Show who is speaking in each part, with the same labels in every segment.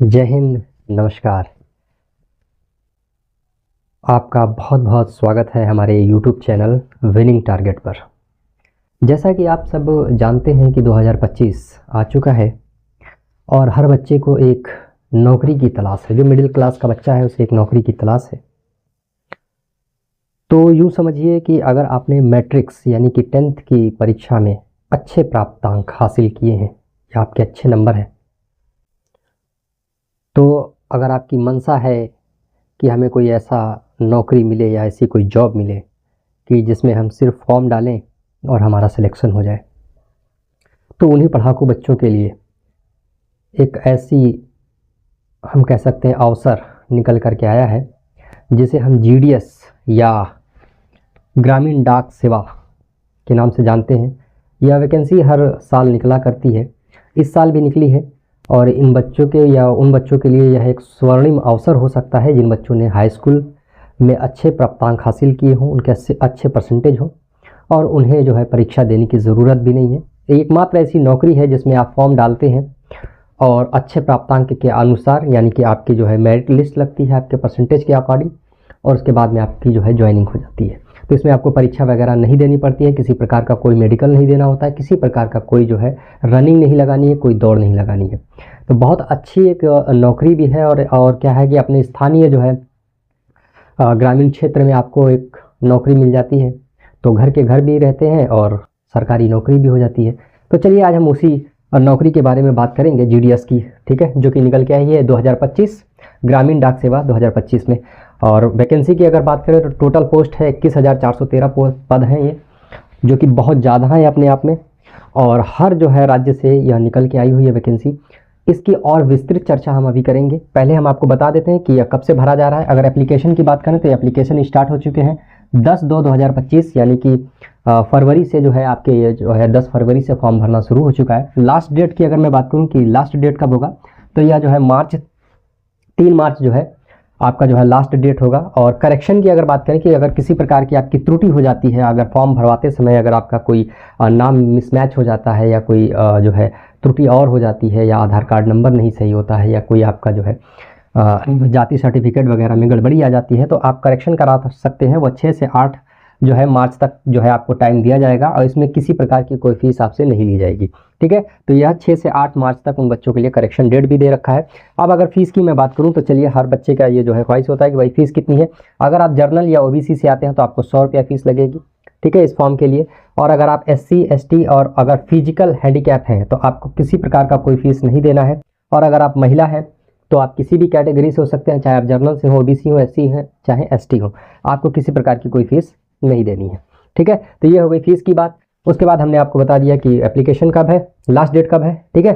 Speaker 1: जय हिंद। नमस्कार। आपका बहुत बहुत स्वागत है हमारे YouTube चैनल विनिंग टारगेट पर। जैसा कि आप सब जानते हैं कि 2025 आ चुका है और हर बच्चे को एक नौकरी की तलाश है। जो मिडिल क्लास का बच्चा है उसे एक नौकरी की तलाश है। तो यूँ समझिए कि अगर आपने मैट्रिक्स यानी कि 10th की परीक्षा में अच्छे प्राप्तांक हासिल किए हैं या आपके अच्छे नंबर हैं, तो अगर आपकी मंशा है कि हमें कोई ऐसा नौकरी मिले या ऐसी कोई जॉब मिले कि जिसमें हम सिर्फ फॉर्म डालें और हमारा सिलेक्शन हो जाए, तो उन्हीं पढ़ाकू बच्चों के लिए एक ऐसी हम कह सकते हैं अवसर निकल कर के आया है जिसे हम GDS या ग्रामीण डाक सेवा के नाम से जानते हैं। यह वैकेंसी हर साल निकला करती है, इस साल भी निकली है और इन बच्चों के या उन बच्चों के लिए यह एक स्वर्णिम अवसर हो सकता है जिन बच्चों ने हाई स्कूल में अच्छे प्राप्तांक हासिल किए हों, उनके अच्छे परसेंटेज हों और उन्हें जो है परीक्षा देने की ज़रूरत भी नहीं है। एकमात्र ऐसी नौकरी है जिसमें आप फॉर्म डालते हैं और अच्छे प्राप्तांक के अनुसार यानी कि आपकी जो है मेरिट लिस्ट लगती है आपके परसेंटेज के अकॉर्डिंग और उसके बाद में आपकी जो है ज्वाइनिंग हो जाती है। तो इसमें आपको परीक्षा वगैरह नहीं देनी पड़ती है, किसी प्रकार का कोई मेडिकल नहीं देना होता है, किसी प्रकार का कोई जो है रनिंग नहीं लगानी है, कोई दौड़ नहीं लगानी है। तो बहुत अच्छी एक नौकरी भी है और क्या है कि अपने स्थानीय जो है ग्रामीण क्षेत्र में आपको एक नौकरी मिल जाती है, तो घर के घर भी रहते हैं और सरकारी नौकरी भी हो जाती है। तो चलिए आज हम उसी नौकरी के बारे में बात करेंगे GDS की, ठीक है, जो कि निकल के आई है 2025 ग्रामीण डाक सेवा 2025 में। और वैकेंसी की अगर बात करें तो टोटल पोस्ट है 21,413 पद हैं ये, जो कि बहुत ज़्यादा है अपने आप में और हर जो है राज्य से यह निकल के आई हुई है वैकेंसी। इसकी और विस्तृत चर्चा हम अभी करेंगे। पहले हम आपको बता देते हैं कि यह कब से भरा जा रहा है। अगर एप्लीकेशन की बात करें तो एप्लीकेशन स्टार्ट हो चुके हैं 10/2/2025 यानी कि फरवरी से जो है आपके ये जो है 10 फरवरी से फॉर्म भरना शुरू हो चुका है। लास्ट डेट की अगर मैं बात करूं कि लास्ट डेट कब होगा, तो यह जो है 3 मार्च जो है आपका जो है लास्ट डेट होगा। और करेक्शन की अगर बात करें कि अगर किसी प्रकार की आपकी त्रुटि हो जाती है, अगर फॉर्म भरवाते समय अगर आपका कोई नाम मिसमैच हो जाता है या कोई जो है त्रुटि और हो जाती है या आधार कार्ड नंबर नहीं सही होता है या कोई आपका जो है जाति सर्टिफिकेट वगैरह में गड़बड़ी आ जाती है, तो आप करेक्शन करा सकते हैं। वो 6 से 8 जो है मार्च तक जो है आपको टाइम दिया जाएगा और इसमें किसी प्रकार की कोई फीस आपसे नहीं ली जाएगी, ठीक है। तो यह 6 से 8 मार्च तक उन बच्चों के लिए करेक्शन डेट भी दे रखा है। अब अगर फीस की मैं बात करूं तो चलिए, हर बच्चे का ये जो है ख्वाहिश होता है कि भाई फीस कितनी है। अगर आप जर्नल या OBC से आते हैं तो आपको 100 रुपया फीस लगेगी, ठीक है, इस फॉर्म के लिए। और अगर आप SC ST और अगर फिजिकल हैंडीकैप हैं तो आपको किसी प्रकार का कोई फीस नहीं देना है। और अगर आप महिला हैं तो आप किसी भी कैटेगरी से हो सकते हैं, चाहे आप जर्नल से हो, OBC हो, SC हैं, चाहे ST हो, आपको किसी प्रकार की कोई फीस नहीं देनी है, ठीक है। तो ये हो गई फीस की बात। उसके बाद हमने आपको बता दिया कि एप्लीकेशन कब है, लास्ट डेट कब है, ठीक है।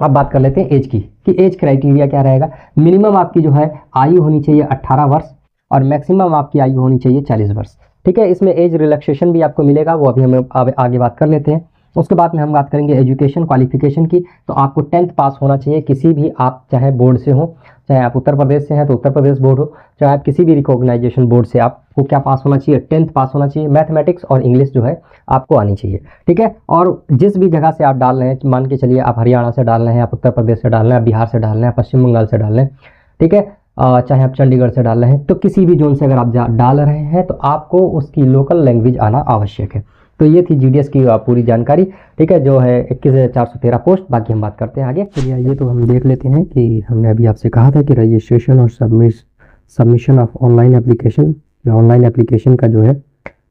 Speaker 1: अब बात कर लेते हैं एज की कि एज क्राइटेरिया क्या रहेगा। मिनिमम आपकी जो है आयु होनी चाहिए 18 वर्ष और मैक्सिमम आपकी आयु होनी चाहिए 40 वर्ष, ठीक है। इसमें एज रिलैक्सेशन भी आपको मिलेगा, वो अभी हम आगे बात कर लेते हैं। उसके बाद में हम बात करेंगे एजुकेशन क्वालिफिकेशन की। तो आपको 10th पास होना चाहिए किसी भी, आप चाहे बोर्ड से हो, चाहे आप उत्तर प्रदेश से हैं तो उत्तर प्रदेश बोर्ड हो, चाहे आप किसी भी रिकॉग्नाइजेशन बोर्ड से, आपको क्या पास होना चाहिए, 10th पास होना चाहिए। मैथमेटिक्स और इंग्लिश जो है आपको आनी चाहिए, ठीक है। और जिस भी जगह से आप डाल रहे हैं, मान के चलिए आप हरियाणा से डाल रहे हैं, आप उत्तर प्रदेश से डाल रहे हैं, आप बिहार से डाल रहे हैं, पश्चिम बंगाल से डाल रहे हैं, ठीक है, चाहे आप चंडीगढ़ से डाल रहे हैं, तो किसी भी जोन से अगर आप डाल रहे हैं तो आपको उसकी लोकल लैंग्वेज आना आवश्यक है। तो ये थी GDS की पूरी जानकारी, ठीक है, जो है 21,413 पोस्ट। बाकी हम बात करते हैं आगे। चलिए ये तो हम देख लेते हैं कि हमने अभी आपसे कहा था कि रजिस्ट्रेशन और submission of online application, online application का जो है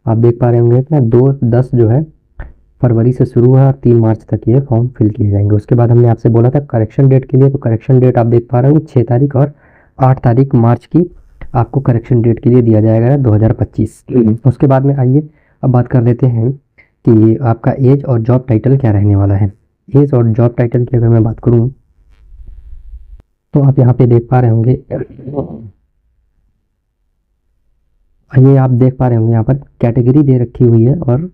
Speaker 1: आप देख पा रहे होंगे कि 2-10 जो है फरवरी से शुरू हुआ और 3 मार्च तक ये फॉर्म फिल किए जाएंगे। उसके बाद हमने आपसे बोला था करेक्शन डेट के लिए, तो करेक्शन डेट आप देख पा रहे हो 6 तारीख और 8 तारीख मार्च की आपको करेक्शन डेट के लिए दिया जाएगा 2025। उसके बाद में आइए अब बात कर लेते हैं कि आपका एज और जॉब टाइटल क्या रहने वाला है। एज और जॉब टाइटल की अगर मैं बात करूं तो आप यहाँ पे देख पा रहे होंगे, ये आप देख पा रहे होंगे यहाँ पर कैटेगरी दे रखी हुई है और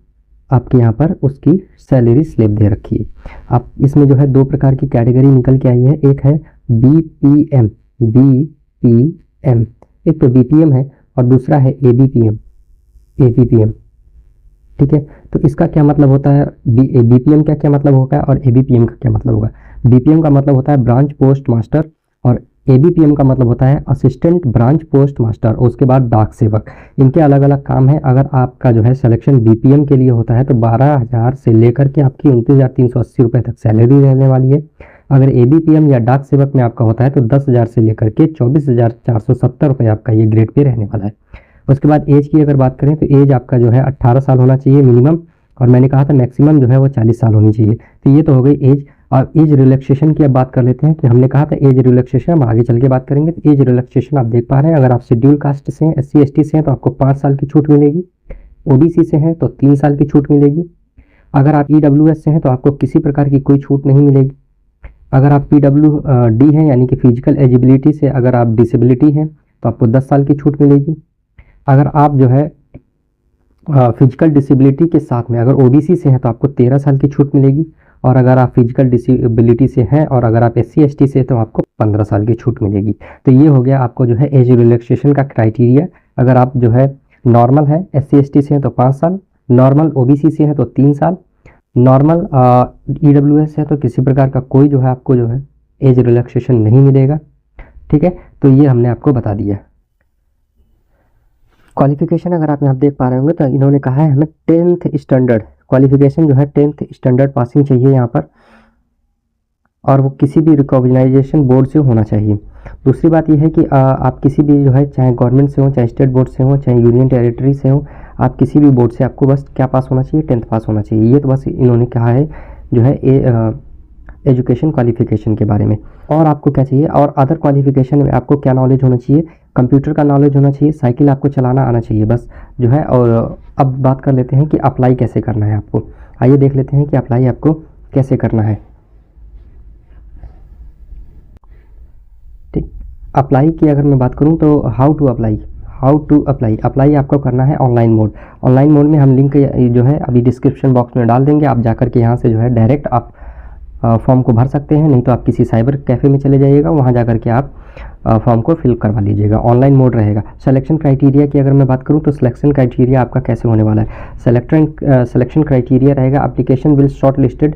Speaker 1: आपके यहाँ पर उसकी सैलरी स्लिप दे रखी है। आप इसमें जो है 2 प्रकार की कैटेगरी निकल के आई है, एक है BPM, एक तो BPM है और दूसरा है ABPM, ठीक है। तो इसका क्या मतलब होता है, BPM का क्या मतलब होगा और ABPM का क्या मतलब होगा। BPM का मतलब होता है ब्रांच पोस्ट मास्टर और ABPM का मतलब होता है असिस्टेंट ब्रांच पोस्ट मास्टर, उसके बाद डाक सेवक। इनके अलग अलग काम है। अगर आपका जो है सिलेक्शन BPM के लिए होता है तो 12,000 से लेकर के आपकी 29,380 रुपये तक सैलरी रहने वाली है। अगर ABPM या डाक सेवक में आपका होता है तो 10,000 से लेकर के 24,470 रुपये आपका ये ग्रेड पे रहने वाला है। उसके बाद एज की अगर बात करें तो एज आपका जो है 18 साल होना चाहिए मिनिमम, और मैंने कहा था मैक्सिमम जो है वो 40 साल होनी चाहिए। तो ये तो हो गई एज। और एज रिलैक्सेशन की अब बात कर लेते हैं कि हमने कहा था एज रिलैक्सेशन हम आगे चल के बात करेंगे। तो एज रिलैक्सेशन आप देख पा रहे हैं, अगर आप शेड्यूल कास्ट से हैं, SC ST से हैं तो आपको 5 साल की छूट मिलेगी। OBC से हैं तो 3 साल की छूट मिलेगी। अगर आप EWS से हैं तो आपको किसी प्रकार की कोई छूट नहीं मिलेगी। अगर आप PWD हैं यानी कि फिजिकल एजिबिलिटी से अगर आप डिसेबिलिटी हैं तो आपको 10 साल की छूट मिलेगी। अगर आप जो है फिजिकल डिसेबिलिटी के साथ में अगर OBC से हैं तो आपको 13 साल की छूट मिलेगी। और अगर आप फिजिकल डिसेबिलिटी से हैं और अगर आप SC ST से तो आपको 15 साल की छूट मिलेगी। तो ये हो गया आपको जो है एज रिलैक्सेशन का क्राइटेरिया। अगर आप जो है नॉर्मल है SC ST से हैं तो 5 साल, नॉर्मल OBC से हैं तो 3 साल, नॉर्मल EWS है तो किसी प्रकार का कोई जो है आपको जो है एज रिलैक्सेशन नहीं मिलेगा। ठीक है, तो ये हमने आपको बता दिया। क्वालिफिकेशन अगर आप यहाँ देख पा रहे होंगे तो इन्होंने कहा है हमें 10th स्टैंडर्ड क्वालिफिकेशन जो है 10th स्टैंडर्ड पासिंग चाहिए यहाँ पर, और वो किसी भी रिकॉग्नाइजेशन बोर्ड से होना चाहिए। दूसरी बात यह है कि आप किसी भी जो है चाहे गवर्नमेंट से हो, चाहे स्टेट बोर्ड से हो, चाहे यूनियन टेरिटरी से हो, आप किसी भी बोर्ड से आपको बस क्या पास होना चाहिए, 10th पास होना चाहिए। ये तो बस इन्होंने कहा है जो है एजुकेशन क्वालिफिकेशन के बारे में। और आपको क्या चाहिए, और अदर क्वालिफिकेशन में आपको क्या नॉलेज होना चाहिए, कंप्यूटर का नॉलेज होना चाहिए, साइकिल आपको चलाना आना चाहिए बस जो है। और अब बात कर लेते हैं कि अप्लाई कैसे करना है आपको। आइए देख लेते हैं कि अप्लाई आपको कैसे करना है। ठीक, अप्लाई की अगर मैं बात करूं तो हाउ टू अप्लाई अप्लाई आपको करना है ऑनलाइन मोड। ऑनलाइन मोड में हम लिंक जो है अभी डिस्क्रिप्शन बॉक्स में डाल देंगे, आप जाकर के यहाँ से जो है डायरेक्ट आप फॉर्म को भर सकते हैं, नहीं तो आप किसी साइबर कैफ़े में चले जाइएगा, वहाँ जाकर के आप फॉर्म को फिल करवा लीजिएगा। ऑनलाइन मोड रहेगा। सिलेक्शन क्राइटेरिया की अगर मैं बात करूँ तो सिलेक्शन क्राइटेरिया आपका कैसे होने वाला है। सिलेक्शन क्राइटेरिया रहेगा एप्लीकेशन विल शॉर्ट लिस्टेड,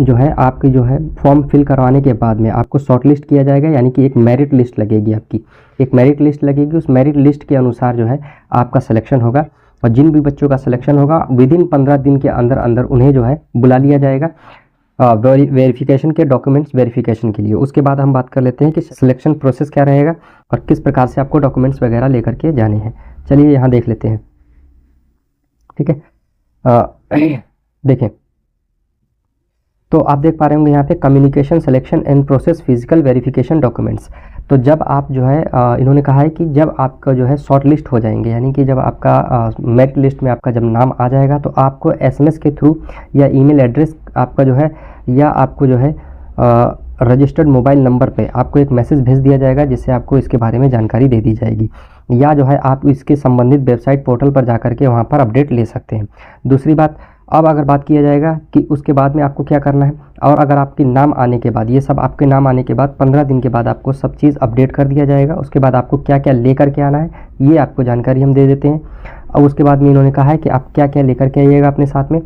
Speaker 1: जो है आपकी जो है फॉर्म फिल करवाने के बाद में आपको शॉर्ट लिस्ट किया जाएगा, यानी कि एक मेरिट लिस्ट लगेगी, आपकी एक मेरिट लिस्ट लगेगी। उस मेरिट लिस्ट के अनुसार जो है आपका सिलेक्शन होगा, और जिन भी बच्चों का सिलेक्शन होगा विदिन 15 दिन के अंदर अंदर उन्हें जो है बुला लिया जाएगा वेरिफिकेशन के डॉक्यूमेंट्स वेरिफिकेशन के लिए। उसके बाद हम बात कर लेते हैं कि सिलेक्शन प्रोसेस क्या रहेगा और किस प्रकार से आपको डॉक्यूमेंट्स वगैरह लेकर के जाने हैं। चलिए यहाँ देख लेते हैं। ठीक है, देखें तो आप देख पा रहे होंगे यहाँ पे communication selection and process physical verification documents. तो जब आप जो है इन्होंने कहा है कि जब आपका जो है शॉर्ट लिस्ट हो जाएंगे, यानी कि जब आपका मेरिट लिस्ट में आपका जब नाम आ जाएगा तो आपको SMS के थ्रू या ईमेल एड्रेस आपका जो है, या आपको जो है रजिस्टर्ड मोबाइल नंबर पे आपको एक मैसेज भेज दिया जाएगा, जिससे आपको इसके बारे में जानकारी दे दी जाएगी, या जो है आप इसके संबंधित वेबसाइट पोर्टल पर जाकर के वहाँ पर अपडेट ले सकते हैं। दूसरी बात, अब अगर बात किया जाएगा कि उसके बाद में आपको क्या करना है, और अगर आपके नाम आने के बाद, ये सब आपके नाम आने के बाद 15 दिन के बाद आपको सब चीज़ अपडेट कर दिया जाएगा। उसके बाद आपको क्या क्या लेकर के आना है ये आपको जानकारी हम दे देते हैं। और उसके बाद में इन्होंने कहा है कि आप क्या क्या लेकर के आइएगा अपने साथ में।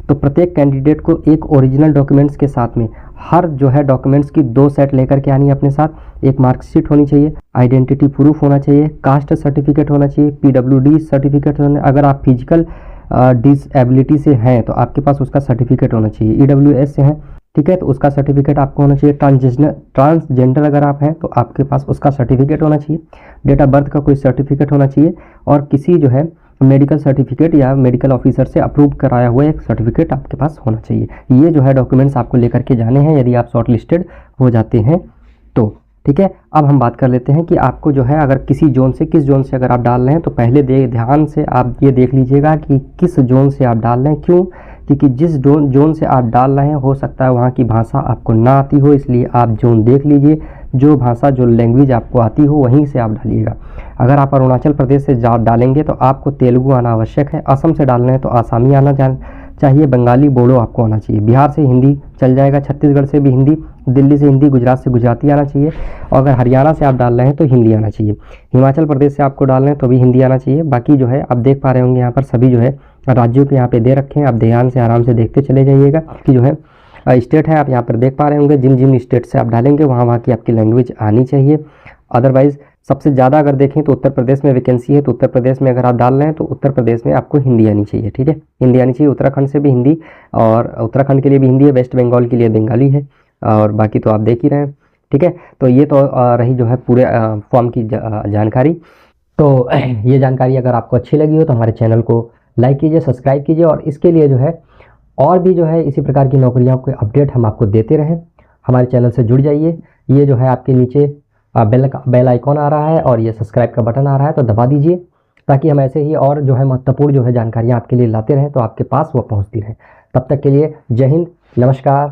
Speaker 1: तो प्रत्येक कैंडिडेट को एक ओरिजिनल डॉक्यूमेंट्स के साथ में हर जो है डॉक्यूमेंट्स की 2 सेट लेकर के आनी है अपने साथ। एक मार्कशीट होनी चाहिए, आइडेंटिटी प्रूफ होना चाहिए, कास्ट सर्टिफिकेट होना चाहिए, PWD सर्टिफिकेट होना, अगर आप फिजिकल डिसेबिलिटी से हैं तो आपके पास उसका सर्टिफिकेट होना चाहिए। EWS से हैं, ठीक है, तो उसका सर्टिफिकेट आपको होना चाहिए। ट्रांसजेंडर अगर आप हैं तो आपके पास उसका सर्टिफिकेट होना चाहिए। डेट ऑफ बर्थ का कोई सर्टिफिकेट होना चाहिए, और किसी जो है मेडिकल सर्टिफिकेट या मेडिकल ऑफिसर से अप्रूव कराया हुआ एक सर्टिफिकेट आपके पास होना चाहिए। ये जो है डॉक्यूमेंट्स आपको लेकर के जाने हैं यदि आप शॉर्ट लिस्टेड हो जाते हैं तो। ठीक है, अब हम बात कर लेते हैं कि आपको जो है अगर किसी जोन से, किस जोन से अगर आप डाल रहे हैं तो पहले ध्यान से आप ये देख लीजिएगा कि किस जोन से आप डाल रहे हैं। क्यों? क्योंकि जिस जोन से आप डाल रहे हैं हो सकता है वहाँ की भाषा आपको ना आती हो, इसलिए आप जोन देख लीजिए, जो भाषा जो लैंग्वेज आपको आती हो वहीं से आप डालिएगा। अगर आप अरुणाचल प्रदेश से डालेंगे तो आपको तेलुगु आना आवश्यक है, असम से डाल रहे हैं तो आसामी आना चाहिए, बंगाली बोडो आपको आना चाहिए, बिहार से हिंदी चल जाएगा, छत्तीसगढ़ से भी हिंदी, दिल्ली से हिंदी, गुजरात से गुजराती आना चाहिए, और अगर हरियाणा से आप डाल रहे हैं तो हिंदी आना चाहिए, हिमाचल प्रदेश से आपको डाल रहे हैं तो भी हिंदी आना चाहिए। बाकी जो है आप देख पा रहे होंगे यहाँ पर सभी जो है राज्यों के यहाँ पे दे रखे हैं, आप ध्यान से आराम से देखते चले जाइएगा कि जो है स्टेट है, आप यहाँ पर देख पा रहे होंगे। जिन जिन स्टेट से आप डालेंगे वहाँ वहाँ की आपकी लैंग्वेज आनी चाहिए। अदरवाइज़ सबसे ज़्यादा अगर देखें तो उत्तर प्रदेश में वैकेंसी है, तो उत्तर प्रदेश में अगर आप डाल रहे हैं तो उत्तर प्रदेश में आपको हिंदी आनी चाहिए, ठीक है, हिंदी आनी चाहिए। उत्तराखंड से भी हिंदी, और उत्तराखंड के लिए भी हिंदी है, वेस्ट बंगाल के लिए बंगाली है, और बाकी तो आप देख ही रहे हैं, ठीक है। तो ये तो रही जो है पूरे फॉर्म की जानकारी। तो ये जानकारी अगर आपको अच्छी लगी हो तो हमारे चैनल को लाइक कीजिए, सब्सक्राइब कीजिए, और इसके लिए जो है और भी जो है इसी प्रकार की नौकरियों के अपडेट हम आपको देते रहें, हमारे चैनल से जुड़ जाइए। ये जो है आपके नीचे बेल आइकॉन आ रहा है और ये सब्सक्राइब का बटन आ रहा है, तो दबा दीजिए, ताकि हम ऐसे ही और जो है महत्वपूर्ण जो है जानकारियाँ आपके लिए लाते रहें, तो आपके पास वो पहुँचती रहें। तब तक के लिए जय हिंद, नमस्कार।